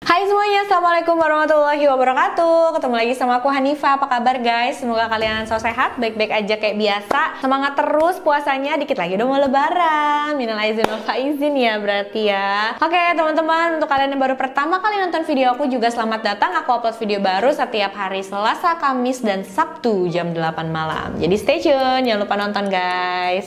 Hai semuanya, Assalamualaikum warahmatullahi wabarakatuh. Ketemu lagi sama aku Hanifah. Apa kabar guys? Semoga kalian selalu sehat, baik-baik aja kayak biasa. Semangat terus puasanya, dikit lagi udah mau lebaran. Minal aizin wal faizin ya berarti ya. Oke teman-teman, untuk kalian yang baru pertama kali nonton video aku juga selamat datang. Aku upload video baru setiap hari Selasa, Kamis, dan Sabtu jam 8 malam. Jadi stay tune, jangan lupa nonton guys.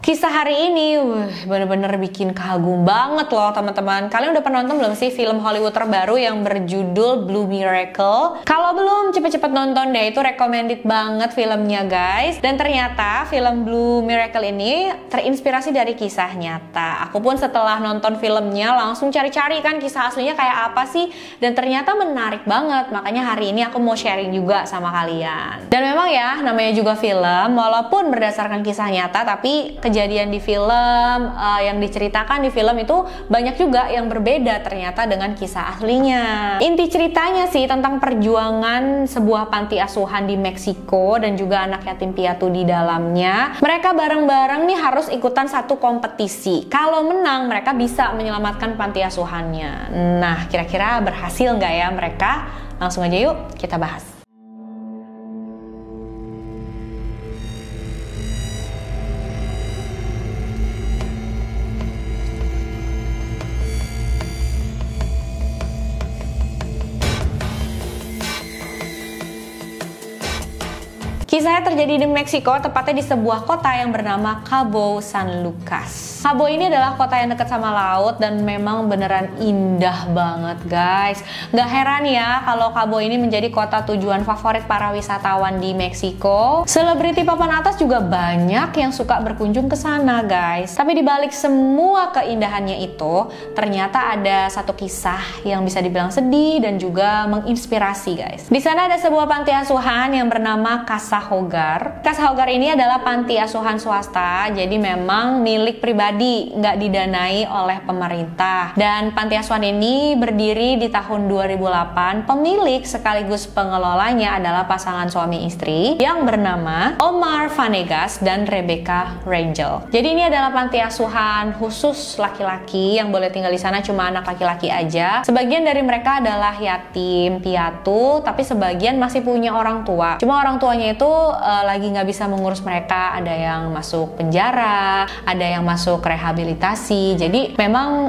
Kisah hari ini bener-bener bikin kagum banget loh teman-teman. Kalian udah pernah nonton belum sih film Hollywood terbaru yang berjudul Blue Miracle? Kalau belum, cepet-cepet nonton deh, itu recommended banget filmnya guys. Dan ternyata film Blue Miracle ini terinspirasi dari kisah nyata. Aku pun setelah nonton filmnya langsung cari-cari kan kisah aslinya kayak apa sih. Dan ternyata menarik banget, makanya hari ini aku mau sharing juga sama kalian. Dan memang ya, namanya juga film, walaupun berdasarkan kisah nyata, tapi kejadian di film yang diceritakan di film itu banyak juga yang berbeda ternyata dengan kisah aslinya. Inti ceritanya sih tentang perjuangan sebuah panti asuhan di Meksiko dan juga anak yatim piatu di dalamnya. Mereka bareng-bareng nih harus ikutan satu kompetisi. Kalau menang mereka bisa menyelamatkan panti asuhannya. Nah, kira-kira berhasil nggak ya mereka? Langsung aja yuk kita bahas. Kisahnya terjadi di Meksiko, tepatnya di sebuah kota yang bernama Cabo San Lucas. Cabo ini adalah kota yang dekat sama laut dan memang beneran indah banget guys. Gak heran ya kalau Cabo ini menjadi kota tujuan favorit para wisatawan di Meksiko. Selebriti papan atas juga banyak yang suka berkunjung ke sana guys. Tapi dibalik semua keindahannya itu, ternyata ada satu kisah yang bisa dibilang sedih dan juga menginspirasi guys. Di sana ada sebuah panti asuhan yang bernama Casa Hogar. Casa Hogar ini adalah panti asuhan swasta, jadi memang milik pribadi, nggak didanai oleh pemerintah. Dan panti asuhan ini berdiri di tahun 2008. Pemilik sekaligus pengelolanya adalah pasangan suami istri yang bernama Omar Vanegas dan Rebecca Rangel. Jadi ini adalah panti asuhan khusus laki-laki yang boleh tinggal di sana cuma anak laki-laki aja. Sebagian dari mereka adalah yatim piatu, tapi sebagian masih punya orang tua. Cuma orang tuanya itu lagi nggak bisa mengurus mereka, ada yang masuk penjara, ada yang masuk rehabilitasi. Jadi memang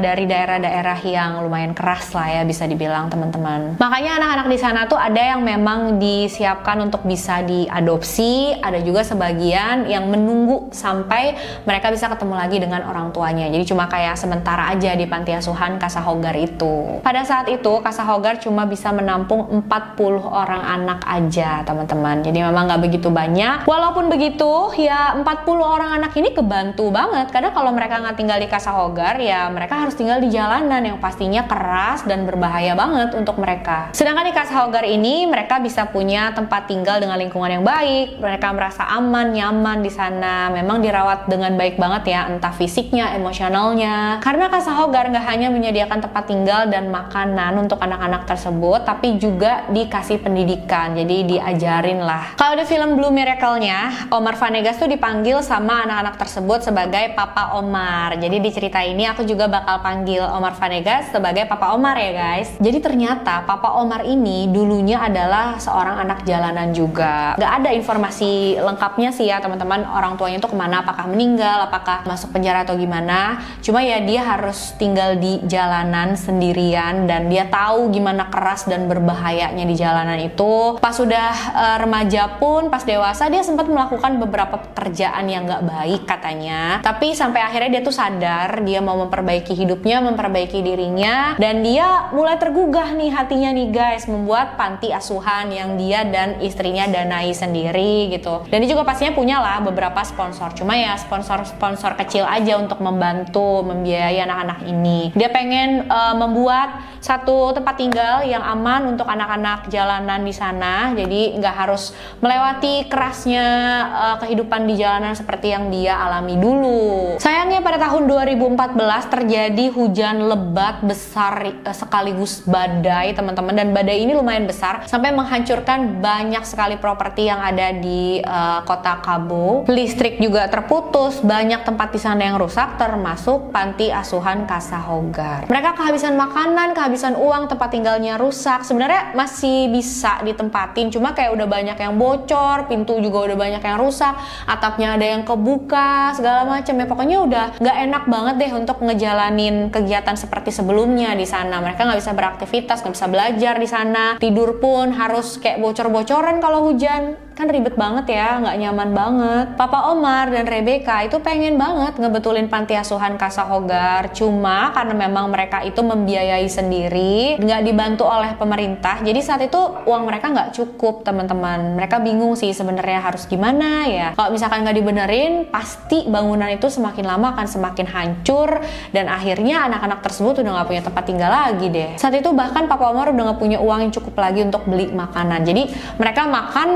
dari daerah-daerah yang lumayan keras lah ya bisa dibilang teman-teman. Makanya anak-anak di sana tuh ada yang memang disiapkan untuk bisa diadopsi, ada juga sebagian yang menunggu sampai mereka bisa ketemu lagi dengan orang tuanya. Jadi cuma kayak sementara aja di panti asuhan Casa Hogar itu. Pada saat itu Casa Hogar cuma bisa menampung 40 orang anak aja teman-teman. Jadi memang nggak begitu banyak. Walaupun begitu ya 40 orang anak ini kebantu banget karena kalau mereka nggak tinggal di Casa Hogar ya mereka harus tinggal di jalanan yang pastinya keras dan berbahaya banget untuk mereka. Sedangkan di Casa Hogar ini mereka bisa punya tempat tinggal dengan lingkungan yang baik, mereka merasa aman, nyaman di sana, memang dirawat dengan baik banget ya, entah fisiknya, emosionalnya. Karena Casa Hogar nggak hanya menyediakan tempat tinggal dan makanan untuk anak-anak tersebut, tapi juga dikasih pendidikan, jadi diajarin lah. Kalau di film Blue Miracle-nya, Omar Vanegas tuh dipanggil sama anak-anak tersebut sebagai Papa Omar. Jadi di cerita ini aku juga bakal panggil Omar Vanegas sebagai Papa Omar ya guys. Jadi ternyata Papa Omar ini dulunya adalah seorang anak jalanan juga. Gak ada informasi lengkapnya sih ya teman-teman, orang tuanya tuh kemana, apakah meninggal, apakah masuk penjara atau gimana. Cuma ya dia harus tinggal di jalanan sendirian dan dia tahu gimana keras dan berbahayanya di jalanan itu. Pas sudah remaja pun pas dewasa dia sempat melakukan beberapa pekerjaan yang gak baik katanya, tapi sampai akhirnya dia tuh sadar dia mau memperbaiki hidupnya, memperbaiki dirinya, dan dia mulai tergugah nih hatinya nih guys, membuat panti asuhan yang dia dan istrinya danai sendiri gitu. Dan dia juga pastinya punya lah beberapa sponsor, cuma ya sponsor kecil aja untuk membantu membiayai anak-anak ini. Dia pengen membuat satu tempat tinggal yang aman untuk anak-anak jalanan di sana, jadi nggak harus melewati kerasnya kehidupan di jalanan seperti yang dia alami dulu. Sayangnya pada tahun 2014 terjadi hujan lebat besar sekaligus badai teman-teman, dan badai ini lumayan besar sampai menghancurkan banyak sekali properti yang ada di kota Cabo. Listrik juga terputus, banyak tempat di sana yang rusak termasuk panti asuhan Casa Hogar. Mereka kehabisan makanan, kehabisan uang, tempat tinggalnya rusak. Sebenarnya masih bisa ditempatin, cuma kayak udah banyak yang bocor, pintu juga udah banyak yang rusak, atapnya ada yang kebuka, segala macam ya. Pokoknya udah nggak enak banget deh untuk ngejalanin kegiatan seperti sebelumnya di sana. Mereka nggak bisa beraktivitas, nggak bisa belajar di sana, tidur pun harus kayak bocor-bocoran kalau hujan. Kan ribet banget ya, nggak nyaman banget. Papa Omar dan Rebecca itu pengen banget ngebetulin panti asuhan Casa Hogar, cuma karena memang mereka itu membiayai sendiri, nggak dibantu oleh pemerintah, jadi saat itu uang mereka nggak cukup teman-teman. Mereka bingung sih sebenarnya harus gimana ya. Kalau misalkan nggak dibenerin, pasti bangunan itu semakin lama akan semakin hancur, dan akhirnya anak-anak tersebut udah nggak punya tempat tinggal lagi deh. Saat itu bahkan Papa Omar udah nggak punya uang yang cukup lagi untuk beli makanan, jadi mereka makan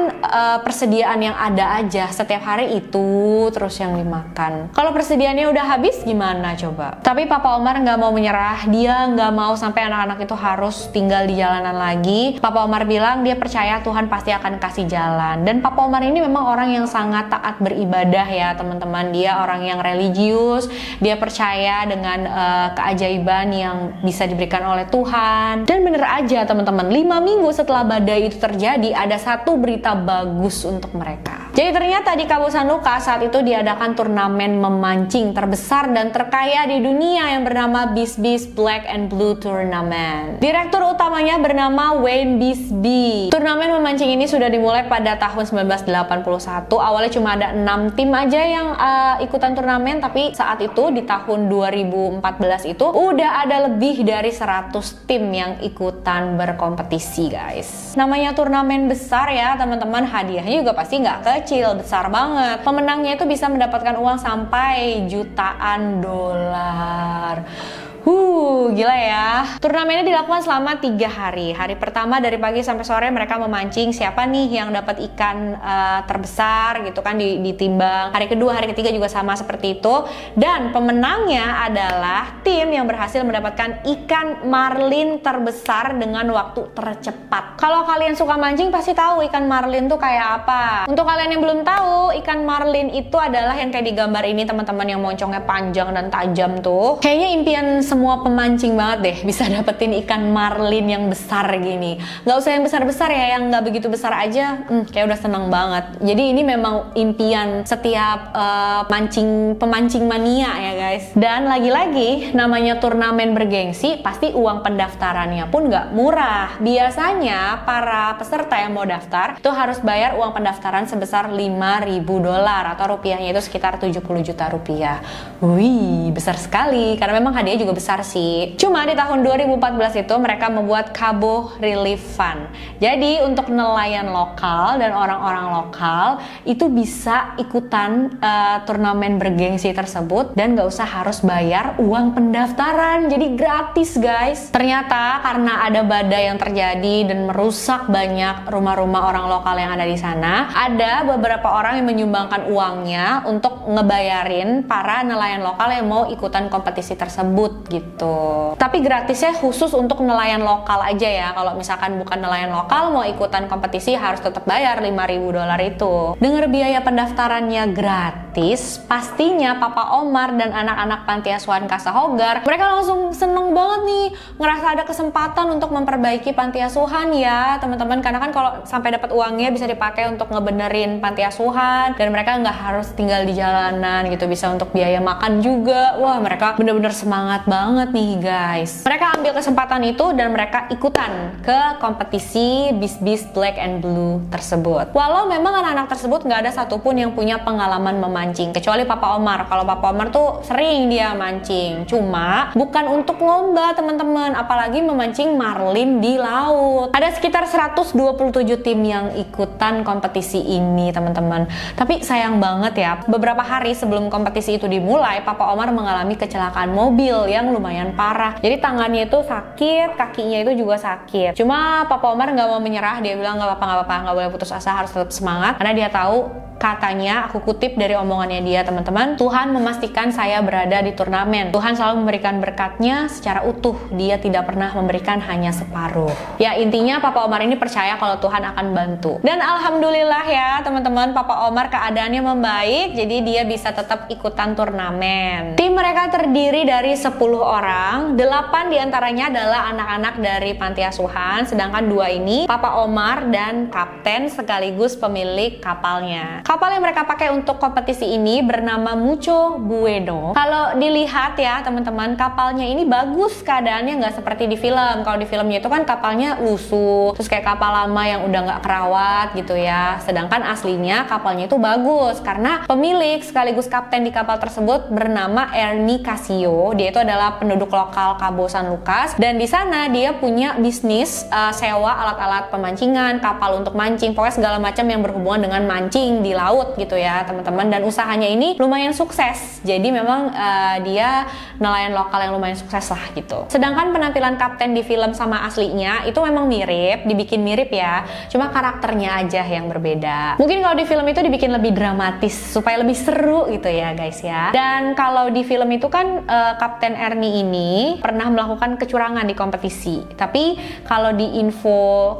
persediaan yang ada aja, setiap hari itu terus yang dimakan. Kalau persediaannya udah habis gimana coba? Tapi Papa Omar nggak mau menyerah, dia nggak mau sampai anak-anak itu harus tinggal di jalanan lagi. Papa Omar bilang dia percaya Tuhan pasti akan kasih jalan, dan Papa Omar ini memang orang yang sangat taat beribadah ya teman-teman. Dia orang yang religius, dia percaya dengan keajaiban yang bisa diberikan oleh Tuhan. Dan bener aja teman-teman, 5 minggu setelah badai itu terjadi, ada satu berita bagus untuk mereka. Jadi ternyata di Cabo San Lucas saat itu diadakan turnamen memancing terbesar dan terkaya di dunia yang bernama Bisbee's Black and Blue Tournament. Direktur utamanya bernama Wayne Bisbee. Turnamen memancing ini sudah dimulai pada tahun 1981. Awalnya cuma ada 6 tim aja yang ikutan turnamen, tapi saat itu di tahun 2014 itu udah ada lebih dari 100 tim yang ikutan berkompetisi guys. Namanya turnamen besar ya teman-teman, hadiahnya juga pasti nggak kecil, besar banget. Pemenangnya itu bisa mendapatkan uang sampai jutaan dolar. Gila ya. Turnamennya dilakukan selama 3 hari. Hari pertama dari pagi sampai sore mereka memancing siapa nih yang dapat ikan terbesar gitu kan, ditimbang. Hari kedua, hari ketiga juga sama seperti itu. Dan pemenangnya adalah tim yang berhasil mendapatkan ikan marlin terbesar dengan waktu tercepat. Kalau kalian suka mancing pasti tahu ikan marlin tuh kayak apa. Untuk kalian yang belum tahu, ikan marlin itu adalah yang kayak di gambar ini teman-teman, yang moncongnya panjang dan tajam tuh. Kayaknya impian semua pemancing banget deh bisa dapetin ikan marlin yang besar gini. Nggak usah yang besar-besar ya, yang nggak begitu besar aja kayak udah seneng banget. Jadi ini memang impian setiap pemancing mania ya guys. Dan lagi-lagi namanya turnamen bergengsi, pasti uang pendaftarannya pun nggak murah. Biasanya para peserta yang mau daftar itu harus bayar uang pendaftaran sebesar 5.000 dolar atau rupiahnya itu sekitar 70 juta rupiah. Wih, besar sekali karena memang hadiah juga besar sih. Cuma di tahun 2014 itu mereka membuat Cabo Relief Fund. Jadi untuk nelayan lokal dan orang-orang lokal itu bisa ikutan turnamen bergengsi tersebut dan gak usah harus bayar uang pendaftaran. Jadi gratis guys. Ternyata karena ada badai yang terjadi dan merusak banyak rumah-rumah orang lokal yang ada di sana, ada beberapa orang yang menyumbangkan uangnya untuk ngebayarin para nelayan lokal yang mau ikutan kompetisi tersebut gitu. Tapi gratisnya khusus untuk nelayan lokal aja ya. Kalau misalkan bukan nelayan lokal mau ikutan kompetisi harus tetap bayar 5.000 dolar itu. Dengar biaya pendaftarannya gratis, pastinya Papa Omar dan anak-anak panti asuhan Casa Hogar mereka langsung seneng banget nih, ngerasa ada kesempatan untuk memperbaiki panti asuhan ya teman-teman, karena kan kalau sampai dapat uangnya bisa dipakai untuk ngebenerin panti asuhan dan mereka nggak harus tinggal di jalanan gitu, bisa untuk biaya makan juga. Wah, mereka bener-bener semangat banget nih guys. Mereka ambil kesempatan itu dan mereka ikutan ke kompetisi Bisbee's Black and Blue tersebut. Walau memang anak-anak tersebut nggak ada satupun yang punya pengalaman memancing kecuali Papa Omar. Kalau Papa Omar tuh sering dia mancing, cuma bukan untuk lomba teman-teman, apalagi memancing marlin di laut. Ada sekitar 127 tim yang ikutan kompetisi ini teman-teman. Tapi sayang banget ya, beberapa hari sebelum kompetisi itu dimulai, Papa Omar mengalami kecelakaan mobil yang lumayan parah. Jadi tangannya itu sakit, kakinya itu juga sakit. Cuma Papa Omar nggak mau menyerah, dia bilang nggak apa-apa, nggak boleh putus asa, harus tetap semangat karena dia tahu Katanya, aku kutip dari omongannya dia teman-teman, Tuhan memastikan saya berada di turnamen. Tuhan selalu memberikan berkatnya secara utuh. Dia tidak pernah memberikan hanya separuh. Ya intinya Papa Omar ini percaya kalau Tuhan akan bantu. Dan alhamdulillah ya teman-teman, Papa Omar keadaannya membaik, jadi dia bisa tetap ikutan turnamen. Tim mereka terdiri dari 10 orang, 8 diantaranya adalah anak-anak dari panti asuhan, sedangkan 2 ini Papa Omar dan kapten sekaligus pemilik kapalnya. Kapal yang mereka pakai untuk kompetisi ini bernama Mucho Bueno. Kalau dilihat ya teman-teman, kapalnya ini bagus keadaannya, nggak seperti di film. Kalau di filmnya itu kan kapalnya lusuh, terus kayak kapal lama yang udah nggak kerawat gitu ya. Sedangkan aslinya kapalnya itu bagus karena pemilik sekaligus kapten di kapal tersebut bernama Ernie Casio. Dia itu adalah penduduk lokal Cabo San Lucas, dan di sana dia punya bisnis sewa alat-alat pemancingan, kapal untuk mancing, pokoknya segala macam yang berhubungan dengan mancing di laut gitu ya teman-teman. Dan usahanya ini lumayan sukses, jadi memang dia nelayan lokal yang lumayan sukses lah gitu. Sedangkan penampilan kapten di film sama aslinya itu memang mirip, dibikin mirip ya, cuma karakternya aja yang berbeda. Mungkin kalau di film itu dibikin lebih dramatis supaya lebih seru gitu ya guys ya. Dan kalau di film itu kan Kapten Ernie ini pernah melakukan kecurangan di kompetisi, tapi kalau di info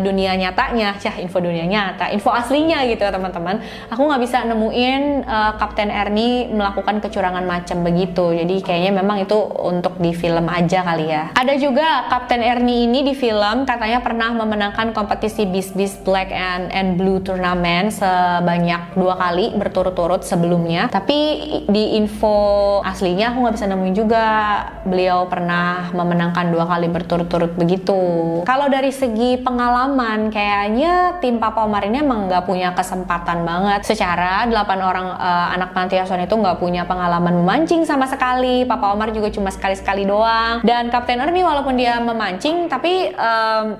dunia nyatanya, info dunia nyata, info aslinya gitu ya teman-teman, aku nggak bisa nemuin Kapten Ernie melakukan kecurangan macam begitu. Jadi kayaknya memang itu untuk di film aja kali ya. Ada juga Kapten Ernie ini di film katanya pernah memenangkan kompetisi Bis Black and Blue Tournament sebanyak 2 kali berturut-turut sebelumnya, tapi di info aslinya aku nggak bisa nemuin juga beliau pernah memenangkan 2 kali berturut-turut begitu. Kalau dari segi pengalaman kayaknya tim Papa Omar ini emang nggak punya kesempatan banget. Secara 8 orang anak panti asuhan itu nggak punya pengalaman memancing sama sekali. Papa Omar juga cuma sekali-sekali doang. Dan Kapten Ernie walaupun dia memancing, tapi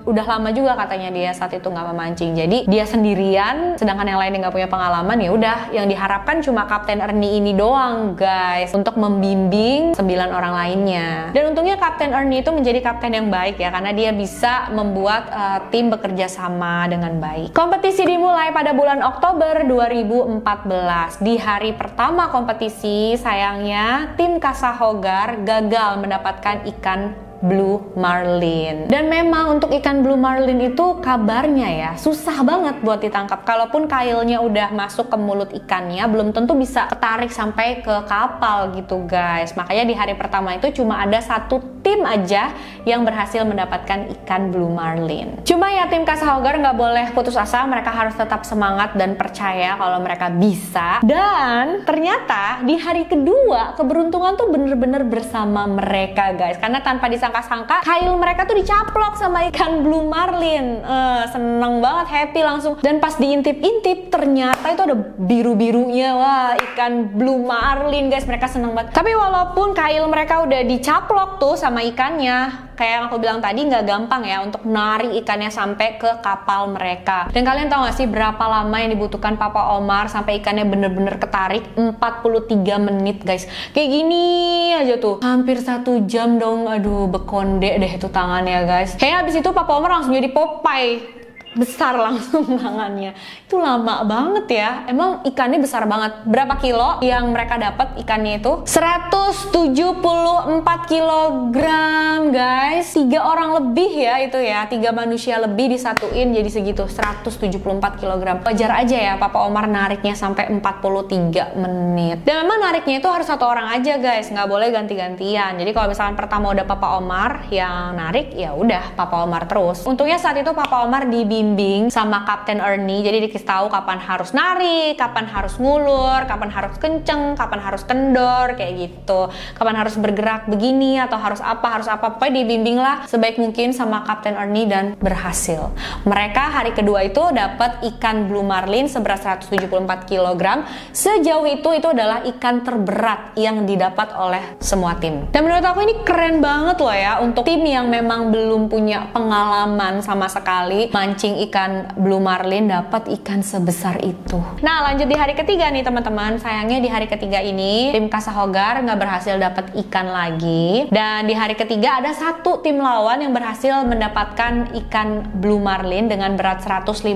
udah lama juga katanya dia saat itu nggak memancing. Jadi dia sendirian, sedangkan yang lain yang nggak punya pengalaman, ya udah yang diharapkan cuma Kapten Ernie ini doang guys untuk membimbing 9 orang lainnya. Dan untungnya Kapten Ernie itu menjadi kapten yang baik ya, karena dia bisa membuat tim bekerja sama dengan baik. Kompetisi dimulai pada bulan Oktober 2014. Di hari pertama kompetisi, sayangnya tim Casahogar gagal mendapatkan ikan Blue Marlin. Dan memang untuk ikan Blue Marlin itu kabarnya ya susah banget buat ditangkap. Kalaupun kailnya udah masuk ke mulut ikannya, belum tentu bisa ketarik sampai ke kapal gitu guys. Makanya di hari pertama itu cuma ada 1 tim aja yang berhasil mendapatkan ikan Blue Marlin. Cuma ya tim Casahogar nggak boleh putus asa, mereka harus tetap semangat dan percaya kalau mereka bisa. Dan ternyata di hari kedua keberuntungan tuh bener-bener bersama mereka guys, karena tanpa disangka-sangka kail mereka tuh dicaplok sama ikan Blue Marlin. Seneng banget, happy langsung. Dan pas diintip-intip ternyata itu ada biru-birunya. Wah, ikan Blue Marlin guys, mereka seneng banget. Tapi walaupun kail mereka udah dicaplok tuh sama ikannya, kayak yang aku bilang tadi nggak gampang ya untuk narik ikannya sampai ke kapal mereka. Dan kalian tahu gak sih berapa lama yang dibutuhkan Papa Omar sampai ikannya bener-bener ketarik? 43 menit guys. Kayak gini aja tuh, hampir 1 jam dong. Aduh, bekonde deh itu tangannya guys. Kayaknya abis itu Papa Omar langsung jadi Popeye, besar langsung tangannya. Itu lama banget ya. Emang ikannya besar banget. Berapa kilo yang mereka dapat ikannya itu? 174 kilogram guys. 3 orang lebih ya itu ya. 3 manusia lebih disatuin jadi segitu, 174 kilogram. Wajar aja ya Papa Omar nariknya sampai 43 menit. Dan memang nariknya itu harus 1 orang aja guys, nggak boleh ganti-gantian. Jadi kalau misalkan pertama udah Papa Omar yang narik, ya udah Papa Omar terus. Untungnya saat itu Papa Omar dibimbing sama Kapten Ernie, jadi dikasih tahu kapan harus narik, kapan harus ngulur, kapan harus kenceng, kapan harus kendor, kayak gitu. Kapan harus bergerak begini atau harus apa, pokoknya dibimbing lah sebaik mungkin sama Kapten Ernie dan berhasil. Mereka hari kedua itu dapat ikan Blue Marlin seberat 174 kg. Sejauh itu adalah ikan terberat yang didapat oleh semua tim. Dan menurut aku ini keren banget loh ya untuk tim yang memang belum punya pengalaman sama sekali mancing mancing ikan blue marlin dapat ikan sebesar itu. Nah, lanjut di hari ketiga nih teman-teman. Sayangnya di hari ketiga ini tim Kassahogar nggak berhasil dapat ikan lagi. Dan di hari ketiga ada satu tim lawan yang berhasil mendapatkan ikan blue marlin dengan berat 152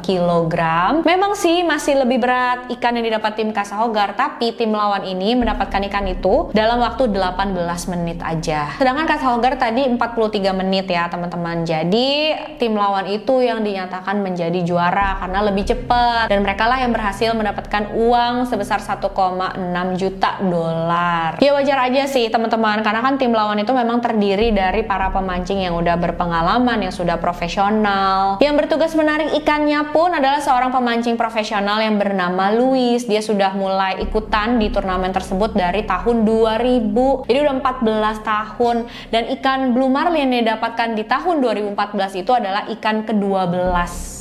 kg. Memang sih masih lebih berat ikan yang didapat tim Kassahogar, tapi tim lawan ini mendapatkan ikan itu dalam waktu 18 menit aja. Sedangkan Kassahogar tadi 43 menit ya teman-teman. Jadi tim lawan itu yang dinyatakan menjadi juara karena lebih cepat, dan mereka lah yang berhasil mendapatkan uang sebesar 1,6 juta dolar. Ya wajar aja sih teman-teman, karena kan tim lawan itu memang terdiri dari para pemancing yang udah berpengalaman, yang sudah profesional. Yang bertugas menarik ikannya pun adalah seorang pemancing profesional yang bernama Luis. Dia sudah mulai ikutan di turnamen tersebut dari tahun 2000. Jadi udah 14 tahun, dan ikan blue marlin yang didapatkan di tahun 2014 itu adalah ikan ke-12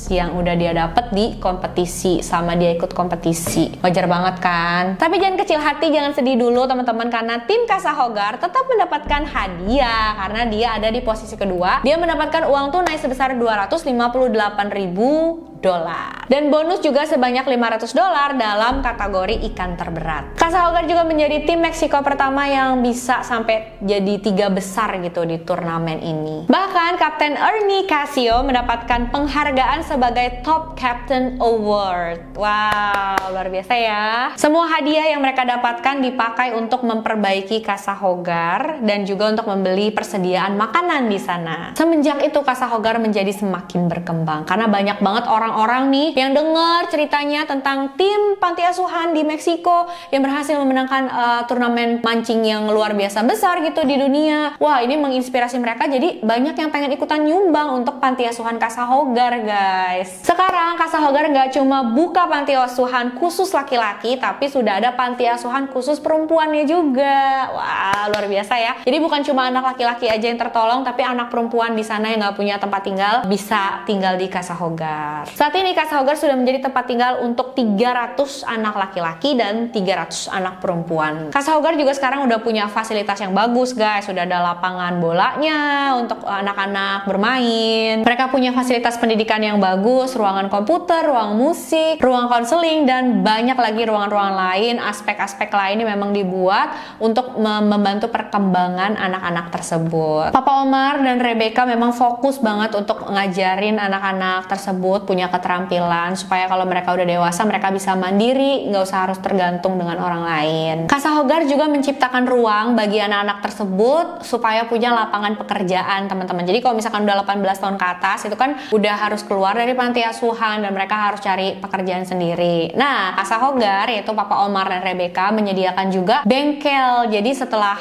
yang udah dia dapat di kompetisi, sama dia ikut kompetisi. Wajar banget kan? Tapi jangan kecil hati, jangan sedih dulu teman-teman, karena tim Kassahogar tetap mendapatkan hadiah karena dia ada di posisi kedua. Dia mendapatkan uang tunai sebesar 258.000 dolar. Dan bonus juga sebanyak 500 dolar dalam kategori ikan terberat. Kassahogar juga menjadi tim Meksiko pertama yang bisa sampai jadi 3 besar gitu di turnamen ini. Bahkan Kapten Ernie Casio mendapatkan penghargaan sebagai Top Captain Award. Wow, luar biasa ya. Semua hadiah yang mereka dapatkan dipakai untuk memperbaiki Kassahogar dan juga untuk membeli persediaan makanan di sana. Semenjak itu Kassahogar menjadi semakin berkembang karena banyak banget orang-orang nih yang dengar ceritanya tentang tim panti asuhan di Meksiko yang berhasil memenangkan turnamen mancing yang luar biasa besar gitu di dunia. Wah, ini menginspirasi mereka, jadi banyak yang pengen ikutan nyumbang untuk panti asuhan Kassahogar, guys. Sekarang Kassahogar nggak cuma buka panti asuhan khusus laki-laki, tapi sudah ada panti asuhan khusus perempuannya juga. Wah, luar biasa ya. Jadi bukan cuma anak laki-laki aja yang tertolong, tapi anak perempuan di sana yang nggak punya tempat tinggal bisa tinggal di Kassahogar. Saat ini Kassahogar sudah menjadi tempat tinggal untuk 300 anak laki-laki dan 300 anak perempuan. Kassahogar juga sekarang udah punya fasilitas yang bagus, guys. Sudah ada lapangan bolanya untuk anak-anak bermain. Mereka punya fasilitas pendidikan yang bagus, ruangan komputer, ruang musik, ruang konseling, dan banyak lagi ruangan-ruangan lain, aspek-aspek lain yang memang dibuat untuk membantu perkembangan anak-anak tersebut. Papa Omar dan Rebecca memang fokus banget untuk ngajarin anak-anak tersebut punya keterampilan supaya kalau mereka udah dewasa mereka bisa mandiri, nggak usah harus tergantung dengan orang lain. Kassahogar juga menciptakan ruang bagi anak-anak tersebut supaya punya lapangan pekerjaan, teman-teman. Jadi kalau misalkan udah 18 tahun ke atas itu kan udah harus keluar dari panti asuhan dan mereka harus cari pekerjaan sendiri. Nah, Kassahogar yaitu Papa Omar dan Rebecca menyediakan juga bengkel. Jadi setelah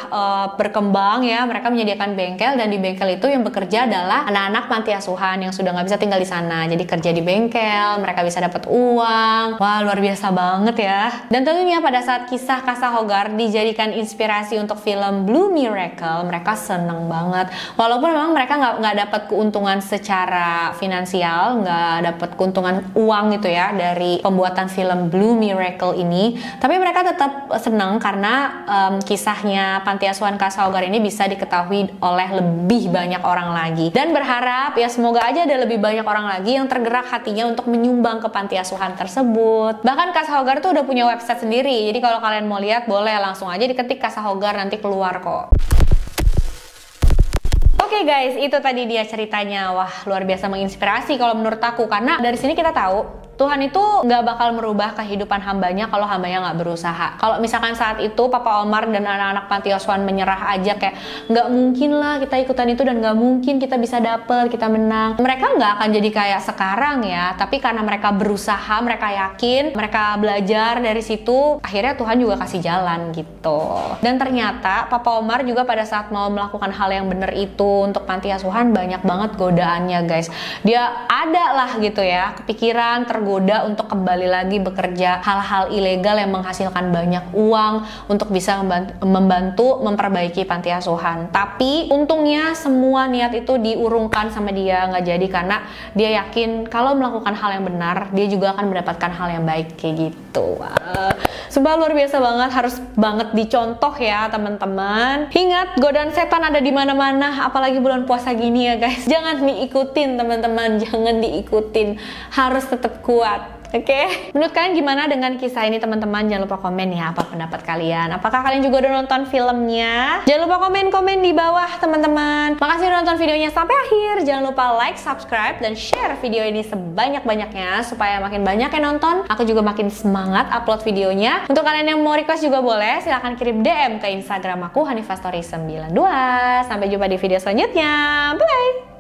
berkembang ya, mereka menyediakan bengkel, dan di bengkel itu yang bekerja adalah anak-anak panti asuhan yang sudah nggak bisa tinggal di sana. Jadi kerja di bengkel, mereka bisa dapat uang. Wah, luar biasa banget ya. Dan tentunya pada saat kisah Kassahogar dijadikan inspirasi untuk film Blue Miracle, mereka seneng banget. Walaupun memang mereka nggak dapat keuntungan secara finansial, nggak dapat keuntungan uang gitu ya dari pembuatan film Blue Miracle ini, tapi mereka tetap seneng karena kisahnya panti asuhan Kassahogar ini bisa diketahui oleh lebih banyak orang lagi, dan berharap ya semoga aja ada lebih banyak orang lagi yang tergerak hatinya untuk menyumbang ke panti asuhan tersebut. Bahkan Kassahogar tuh udah punya website sendiri, jadi kalau kalian mau lihat boleh langsung aja diketik Kassahogar, nanti keluar kok. Oke guys, itu tadi dia ceritanya. Wah, luar biasa menginspirasi kalau menurut aku, karena dari sini kita tahu Tuhan itu nggak bakal merubah kehidupan hambanya kalau hambanya nggak berusaha. Kalau misalkan saat itu Papa Omar dan anak-anak panti asuhan menyerah aja kayak nggak mungkin lah kita ikutan itu dan nggak mungkin kita bisa dapet, kita menang, mereka nggak akan jadi kayak sekarang ya. Tapi karena mereka berusaha, mereka yakin, mereka belajar dari situ, akhirnya Tuhan juga kasih jalan gitu. Dan ternyata Papa Omar juga pada saat mau melakukan hal yang bener itu untuk panti asuhan banyak banget godaannya, guys. Dia ada lah gitu ya kepikiran, tergoda untuk kembali lagi bekerja hal-hal ilegal yang menghasilkan banyak uang untuk bisa membantu memperbaiki panti asuhan. Tapi untungnya semua niat itu diurungkan sama dia, nggak jadi, karena dia yakin kalau melakukan hal yang benar dia juga akan mendapatkan hal yang baik kayak gitu. gitu. Sumpah luar biasa banget, harus banget dicontoh ya teman-teman. Ingat, godaan setan ada di mana-mana, apalagi bulan puasa gini ya guys. Jangan diikutin teman-teman, jangan diikutin. Harus tetap kuat. Oke, menurut kalian gimana dengan kisah ini teman-teman? Jangan lupa komen ya apa pendapat kalian. Apakah kalian juga udah nonton filmnya? Jangan lupa komen-komen di bawah teman-teman. Makasih udah nonton videonya sampai akhir. Jangan lupa like, subscribe, dan share video ini sebanyak-banyaknya supaya makin banyak yang nonton. Aku juga makin semangat upload videonya. Untuk kalian yang mau request juga boleh, silahkan kirim DM ke Instagram aku Hanifah Story 92. Sampai jumpa di video selanjutnya. Bye!